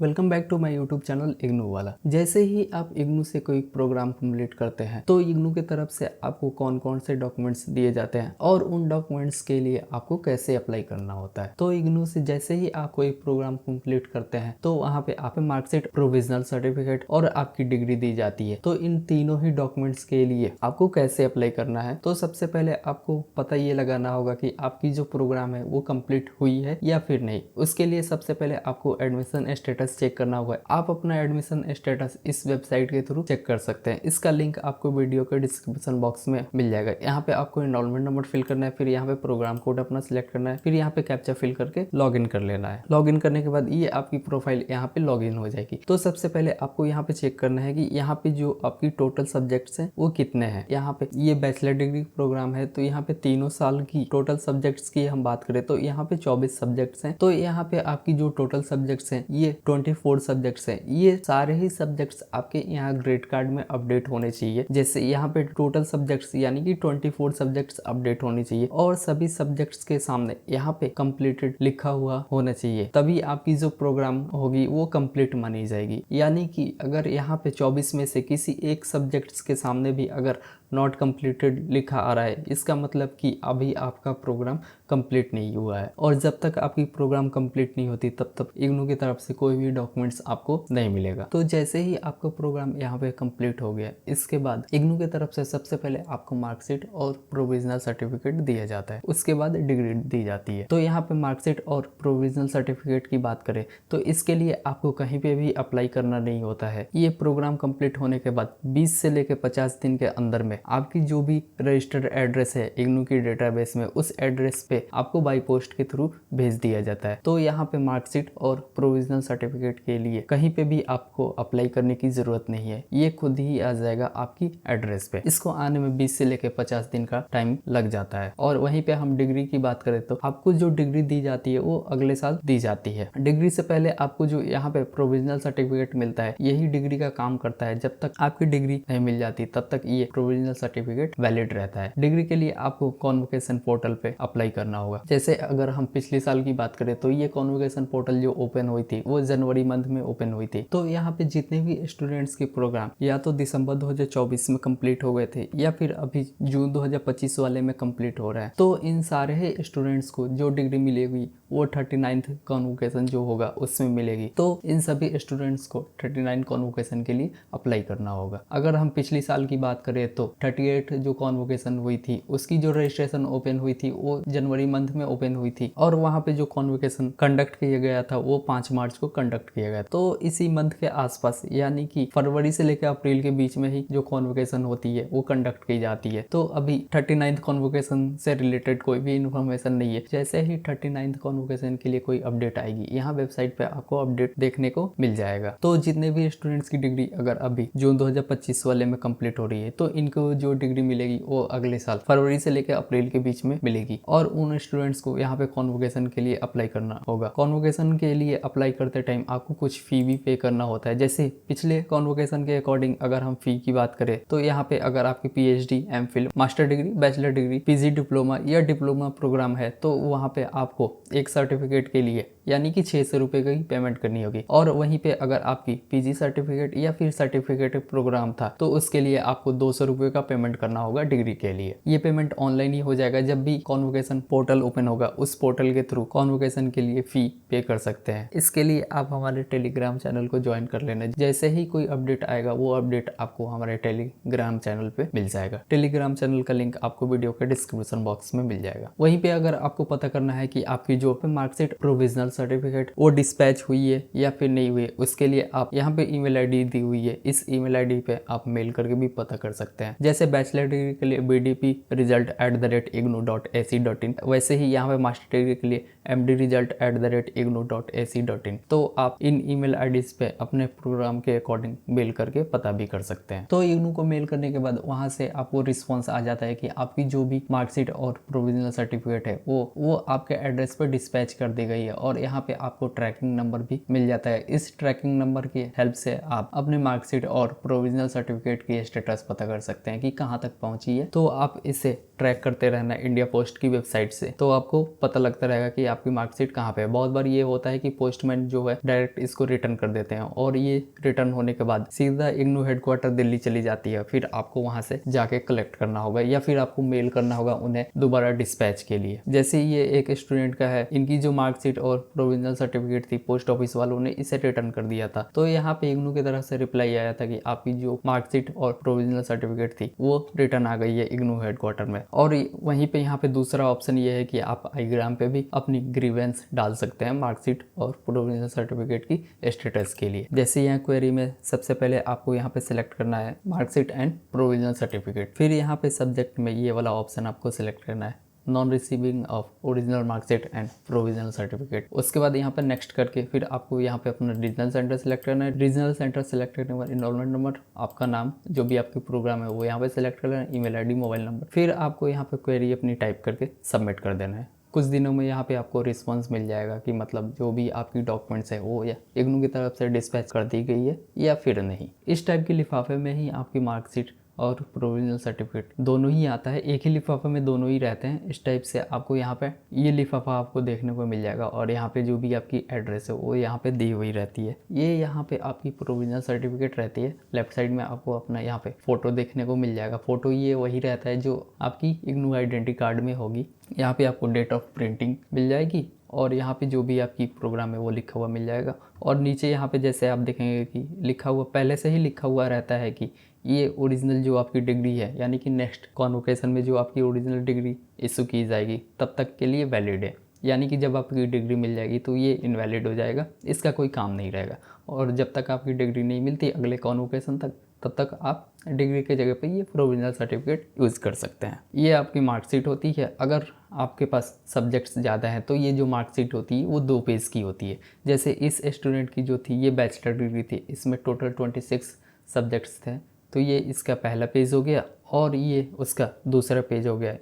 Welcome back to my YouTube channel IGNOU वाला। जैसे ही आप इग्नू से कोई प्रोग्राम कंप्लीट करते हैं तो इग्नू की तरफ से आपको कौन कौन से डॉक्यूमेंट्स दिए जाते हैं और उन डॉक्यूमेंट्स के लिए आपको कैसे अप्लाई करना होता है। तो इग्नू से जैसे ही आप कोई प्रोग्राम कंप्लीट करते हैं तो वहाँ पे आप मार्कशीट, प्रोविजनल सर्टिफिकेट और आपकी डिग्री दी जाती है। तो इन तीनों ही डॉक्यूमेंट्स के लिए आपको कैसे अप्लाई करना है, तो सबसे पहले आपको पता ये लगाना होगा कि आपकी जो प्रोग्राम है वो कंप्लीट हुई है या फिर नहीं। उसके लिए सबसे पहले आपको एडमिशन स्टेटस चेक करना होगा। आप अपना एडमिशन स्टेटस इस वेबसाइट के थ्रू चेक कर सकते हैं। इसका लिंक आपको वीडियो के डिस्क्रिप्शन बॉक्स में मिल जाएगा। यहाँ पे आपको एनरोलमेंट नंबर फिल करना है, फिर यहाँ पे प्रोग्राम कोड अपना सिलेक्ट करना है, फिर यहाँ पे कैप्चा फिल करके लॉग इन कर लेना है। लॉग इन करने के बाद ये आपकी प्रोफाइल यहाँ पे लॉग इन हो जाएगी। तो सबसे पहले आपको यहाँ पे चेक करना है कि यहाँ पे जो आपकी टोटल सब्जेक्ट्स हैं वो कितने हैं। यहाँ पे ये बैचलर डिग्री प्रोग्राम है तो यहाँ पे 3 साल की टोटल सब्जेक्ट्स की हम बात करें तो यहाँ पे 24 सब्जेक्ट्स हैं। तो यहाँ पे आपकी जो टोटल सब्जेक्ट्स हैं ये 24 सब्जेक्ट्स हैं। ये सारे ही सब्जेक्ट्स आपके यहाँ ग्रेड कार्ड में अपडेट होने चाहिए। जैसे यहाँ पे टोटल सब्जेक्ट्स यानी कि 24 सब्जेक्ट्स अपडेट होने चाहिए और सभी सब्जेक्ट्स के सामने यहाँ पे कंप्लीटेड लिखा हुआ होना चाहिए, तभी आपकी जो प्रोग्राम होगी वो कंप्लीट मानी जाएगी। यानी कि अगर यहाँ पे 24 में से किसी एक सब्जेक्ट्स के सामने भी अगर नॉट कंप्लीटेड लिखा आ रहा है, इसका मतलब कि अभी आपका प्रोग्राम कंप्लीट नहीं हुआ है। और जब तक आपकी प्रोग्राम कंप्लीट नहीं होती तब तक इग्नू की तरफ से कोई भी डॉक्यूमेंट्स आपको नहीं मिलेगा। तो जैसे ही आपका प्रोग्राम यहाँ पे कंप्लीट हो गया, इसके बाद इग्नू की तरफ से सबसे पहले आपको मार्कशीट और प्रोविजनल सर्टिफिकेट दिया जाता है। उसके बाद डिग्री दी जाती है। तो यहाँ पे मार्कशीट और प्रोविजनल सर्टिफिकेट की बात करें तो इसके लिए आपको कहीं पे भी अप्लाई करना नहीं होता है। ये प्रोग्राम कंप्लीट होने के बाद 20 से लेकर 50 दिन के अंदर में आपकी जो भी रजिस्टर्ड एड्रेस है इग्नू की डेटाबेस में, उस एड्रेस पे आपको बाई पोस्ट के थ्रू भेज दिया जाता है। तो यहाँ पे मार्कशीट और प्रोविजनल सर्टिफिकेट के लिए कहीं पे भी आपको अप्लाई करने की जरूरत नहीं है, ये खुद ही आ जाएगा आपकी एड्रेस पे। इसको आने में 20 से लेकर 50 दिन का टाइम लग जाता है। और वहीं पे हम डिग्री की बात करें तो आपको जो डिग्री दी जाती है वो अगले साल दी जाती है। डिग्री से पहले आपको जो यहाँ पे प्रोविजनल सर्टिफिकेट मिलता है यही डिग्री का काम करता है। जब तक आपकी डिग्री नहीं मिल जाती तब तक ये प्रोविजनल सर्टिफिकेट वैलिड रहता है। डिग्री के लिए आपको कॉन्वोकेशन पोर्टल पे अप्लाई करना होगा। जैसे अगर हम पिछले साल की बात करें तो ये कॉन्वोकेशन पोर्टल जो ओपन हुई थी वो जनवरी मंथ में ओपन हुई थी। तो यहाँ पे जितने भी स्टूडेंट्स के प्रोग्राम या तो दिसंबर 2024 में कंप्लीट हो गए थे या फिर अभी जून 2025 वाले में कंप्लीट हो रहा है, तो इन सारे स्टूडेंट्स को जो डिग्री मिलेगी वो 39th कॉन्वोकेशन जो होगा उसमें मिलेगी। तो इन सभी स्टूडेंट्स को 39 कॉन्वोकेशन के लिए अप्लाई करना होगा। अगर हम पिछली साल की बात करें तो 38 जो कॉन्वोकेशन हुई थी उसकी जो रजिस्ट्रेशन ओपन हुई थी वो जनवरी मंथ में ओपन हुई थी और वहाँ पे जो कॉन्वोकेशन कंडक्ट किया गया था वो 5 मार्च को कंडक्ट किया गया। तो इसी मंथ के आसपास यानी कि फरवरी से लेकर अप्रैल के बीच में ही जो कॉन्वोकेशन होती है वो कंडक्ट की जाती है। तो अभी 39th कॉन्वोकेशन से रिलेटेड कोई भी इन्फॉर्मेशन नहीं है। जैसे ही 39th कॉन्वोकेशन के लिए कोई अपडेट आएगी यहाँ वेबसाइट पे आपको अपडेट देखने को मिल जाएगा। तो जितने भी स्टूडेंट्स की डिग्री अगर अभी जून 2025 वाले में कंप्लीट हो रही है तो इनको जो डिग्री मिलेगी वो अगले साल फरवरी से लेकर अप्रैल के बीच में मिलेगी। और उन स्टूडेंट्स को यहाँ पे कॉन्वोकेशन के लिए अप्लाई करना होगा। कॉन्वोकेशन के लिए अप्लाई करते टाइम आपको कुछ फी भी पे करना होता है। जैसे पिछले कॉन्वोकेशन के अकॉर्डिंग अगर हम फी की बात करें तो यहाँ पे अगर आपकी PhD, MPhil, master degree, bachelor degree, PG diploma या डिप्लोमा प्रोग्राम है तो वहाँ पे आपको एक सर्टिफिकेट के लिए यानी कि 600 रुपये की पेमेंट करनी होगी। और वहीं पे अगर आपकी PG सर्टिफिकेट या फिर सर्टिफिकेट प्रोग्राम था तो उसके लिए आपको 200 रुपये का पेमेंट करना होगा डिग्री के लिए। ये पेमेंट ऑनलाइन ही हो जाएगा। जब भी कॉन्वोकेशन पोर्टल ओपन होगा उस पोर्टल के थ्रू कॉन्वोकेशन के लिए फी पे कर सकते हैं। इसके लिए आप हमारे टेलीग्राम चैनल को ज्वाइन कर लेना। जैसे ही कोई अपडेट आएगा वो अपडेट आपको हमारे टेलीग्राम चैनल पे मिल जाएगा। टेलीग्राम चैनल का लिंक आपको वीडियो के डिस्क्रिप्शन बॉक्स में मिल जाएगा। वहीं पे अगर आपको पता करना है कि आपकी जो पे मार्कशीट, प्रोविजनल सर्टिफिकेट वो डिस्पैच हुई है या फिर नहीं हुई है, उसके लिए आप यहाँ पे ईमेल आईडी दी हुई है, इस ईमेल आईडी पे आप मेल करके भी पता कर सकते हैं। जैसे बैचलर डिग्री के लिए bdp@ignou.ac.in, वैसे ही यहाँ पे मास्टर डिग्री के लिए mdresult@ignou.ac.in। तो आप इन ईमेल आईडीज पे अपने प्रोग्राम के अकॉर्डिंग मेल करके पता भी कर सकते हैं। तो इग्नू को मेल करने के बाद वहाँ से आपको रिस्पॉन्स आ जाता है कि आपकी जो भी मार्कशीट और प्रोविजनल सर्टिफिकेट है वो आपके एड्रेस पर डिस्पैच कर दी गई है। और यहाँ पे आपको ट्रैकिंग नंबर भी मिल जाता है। इस ट्रैकिंग नंबर की हेल्प से आप अपने मार्कशीट और प्रोविजनल सर्टिफिकेट की स्टेटस पता कर सकते हैं कि कहाँ तक पहुंची है। तो आप इसे ट्रैक करते रहना इंडिया पोस्ट की वेबसाइट से, तो आपको पता लगता रहेगा कि आपकी मार्कशीट कहाँ पे है। बहुत बार ये होता है कि पोस्टमैन जो है डायरेक्ट इसको रिटर्न कर देते हैं और ये रिटर्न होने के बाद सीधा इग्नू हेडक्वार्टर दिल्ली चली जाती है। फिर आपको वहां से जाके कलेक्ट करना होगा या फिर आपको मेल करना होगा उन्हें दोबारा डिस्पैच के लिए। जैसे ये एक स्टूडेंट का है, इनकी जो मार्कशीट और प्रोविजनल सर्टिफिकेट थी पोस्ट ऑफिस वालों ने इसे रिटर्न कर दिया था, तो यहाँ पे इग्नू की तरफ से रिप्लाई आया था कि आपकी जो मार्कशीट और प्रोविजनल सर्टिफिकेट थी वो रिटर्न आ गई है इग्नू हेडक्वार्टर में। और वहीं पे यहाँ पे दूसरा ऑप्शन ये है कि आप आईग्राम पे भी अपनी ग्रीवेंस डाल सकते हैं मार्कशीट और प्रोविजनल सर्टिफिकेट की स्टेटस के लिए। जैसे यहाँ क्वेरी में सबसे पहले आपको यहाँ पे सिलेक्ट करना है मार्कशीट एंड प्रोविजनल सर्टिफिकेट, फिर यहाँ पे सब्जेक्ट में ये वाला ऑप्शन आपको सिलेक्ट करना है non receiving of original marksheet and provisional certificate. उसके बाद यहाँ पे नेक्स्ट करके फिर आपको यहाँ पे अपना रीजनल सेंटर सेलेक्ट करना है। रीजनल सेंटर सेलेक्ट करने के बाद इनरोलमेंट नंबर, आपका नाम, जो भी आपकी प्रोग्राम है वो यहाँ पे सेलेक्ट कर लेना है, ईमेल आईडी, मोबाइल नंबर, फिर आपको यहाँ पे क्वेरी अपनी टाइप करके सबमिट कर देना है। कुछ दिनों में यहाँ पे आपको रिस्पांस मिल जाएगा कि मतलब जो भी आपकी डॉक्यूमेंट्स है वो या इग्नू की तरफ से डिस्पैच कर दी गई है या फिर नहीं। इस टाइप के लिफाफे में ही आपकी मार्कशीट और प्रोविजनल सर्टिफिकेट दोनों ही आता है, एक ही लिफाफे में दोनों ही रहते हैं। इस टाइप से आपको यहाँ पे ये लिफाफा आपको देखने को मिल जाएगा और यहाँ पे जो भी आपकी एड्रेस है वो यहाँ पे दी हुई रहती है। ये यहाँ पे आपकी प्रोविजनल सर्टिफिकेट रहती है। लेफ्ट साइड में आपको अपना यहाँ पे फोटो देखने को मिल जाएगा। फोटो ये वही रहता है जो आपकी इग्नू आइडेंटिटी कार्ड में होगी। यहाँ पे आपको डेट ऑफ प्रिंटिंग मिल जाएगी और यहाँ पे जो भी आपकी प्रोग्राम है वो लिखा हुआ मिल जाएगा। और नीचे यहाँ पे जैसे आप देखेंगे कि लिखा हुआ पहले से ही लिखा हुआ रहता है कि ये ओरिजिनल जो आपकी डिग्री है, यानी कि नेक्स्ट कॉन्वोकेशन में जो आपकी ओरिजिनल डिग्री इशू की जाएगी तब तक के लिए वैलिड है। यानी कि जब आपकी डिग्री मिल जाएगी तो ये इनवैलिड हो जाएगा, इसका कोई काम नहीं रहेगा। और जब तक आपकी डिग्री नहीं मिलती अगले कॉन्वोकेशन तक, तब तक आप डिग्री के जगह पे ये प्रोविजनल सर्टिफिकेट यूज़ कर सकते हैं। ये आपकी मार्कशीट होती है। अगर आपके पास सब्जेक्ट्स ज़्यादा हैं तो ये जो मार्कशीट होती है वो 2 पेज की होती है। जैसे इस स्टूडेंट की जो थी ये बैचलर डिग्री थी, इसमें टोटल 26 सब्जेक्ट्स थे, तो ये इसका पहला पेज हो गया और ये उसका दूसरा पेज हो गया।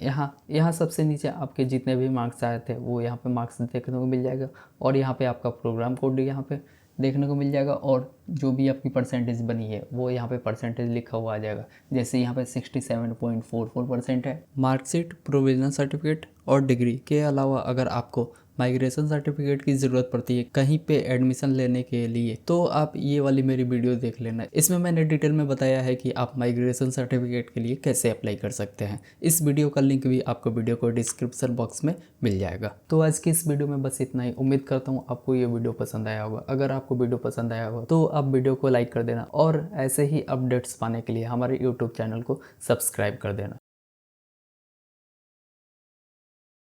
यहाँ सबसे नीचे आपके जितने भी मार्क्स आए थे वो यहाँ पे मार्क्स देखने को मिल जाएगा और यहाँ पे आपका प्रोग्राम कोड यहाँ पे देखने को मिल जाएगा और जो भी आपकी परसेंटेज बनी है वो यहाँ पे परसेंटेज लिखा हुआ आ जाएगा। जैसे यहाँ पे 67.44% है। मार्कशीट, प्रोविजनल सर्टिफिकेट और डिग्री के अलावा अगर आपको माइग्रेशन सर्टिफिकेट की ज़रूरत पड़ती है कहीं पे एडमिशन लेने के लिए तो आप ये वाली मेरी वीडियो देख लेना। इसमें मैंने डिटेल में बताया है कि आप माइग्रेशन सर्टिफिकेट के लिए कैसे अप्लाई कर सकते हैं। इस वीडियो का लिंक भी आपको वीडियो को डिस्क्रिप्शन बॉक्स में मिल जाएगा। तो आज की इस वीडियो में बस इतना ही। उम्मीद करता हूँ आपको ये वीडियो पसंद आया होगा। अगर आपको वीडियो पसंद आया होगा तो आप वीडियो को लाइक कर देना और ऐसे ही अपडेट्स पाने के लिए हमारे यूट्यूब चैनल को सब्सक्राइब कर देना।